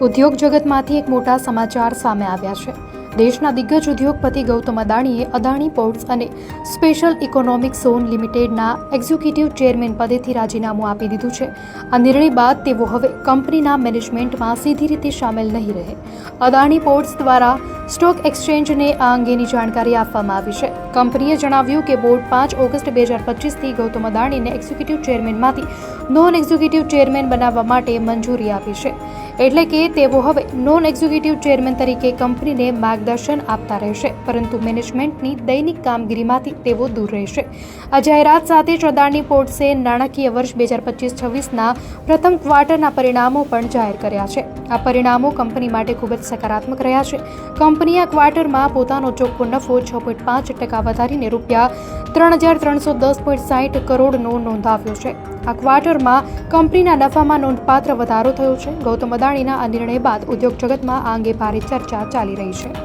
ઉદ્યોગ જગતમાંથી એક મોટા સમાચાર સામે આવ્યા છે। દેશના દિગ્ગજ ઉદ્યોગપતિ ગૌતમ અદાણીએ અદાણી પોર્ટ્સ અને સ્પેશિયલ ઇકોનોમિક ઝોન લિમિટેડના એક્ઝિક્યુટિવ ચેરમેન પદેથી રાજીનામું આપી દીધું છે। આ નિર્ણય બાદ તેઓ હવે કંપનીના મેનેજમેન્ટમાં સીધી રીતે સામેલ નહીં રહે। અદાણી પોર્ટ્સ દ્વારા સ્ટોક એક્સચેન્જને આ અંગેની જાણકારી આપવામાં આવી છે। કંપનીએ જણાવ્યું કે બોર્ડ 5 ઓગસ્ટ 2025થી ગૌતમ અદાણીને એક્ઝિક્યુટિવ ચેરમેનમાંથી નોન એક્ઝિક્યુટિવ ચેરમેન બનાવવા માટે મંજૂરી આપી છે, એટલે કે તેઓ હવે નોન એક્ઝિક્યુટિવ ચેરમેન તરીકે કંપનીને માર્ગદર્શન આપતા રહેશે, પરંતુ મેનેજમેન્ટની દૈનિક કામગીરીમાંથી તેઓ દૂર રહેશે। આ જાહેરાત સાથે જ અદાણી પોર્ટ્સે નાણાકીય વર્ષ 2025-26ના પ્રથમ ક્વાર્ટરના પરિણામો પણ જાહેર કર્યા છે। આ પરિણામો કંપની માટે ખૂબ જ સકારાત્મક રહ્યા છે। કંપનીએ આ ક્વાર્ટરમાં પોતાનો ચોખ્ખો નફો 6.5% વધારીને રૂપિયા 3,310.60 કરોડનો નોંધાવ્યો છે। આ ક્વાર્ટરમાં કંપનીના નફામાં નોંધપાત્ર વધારો થયો છે। ગૌતમ અદાણીના આ નિર્ણય બાદ ઉદ્યોગ જગતમાં આ અંગે ભારે ચર્ચા ચાલી રહી છે।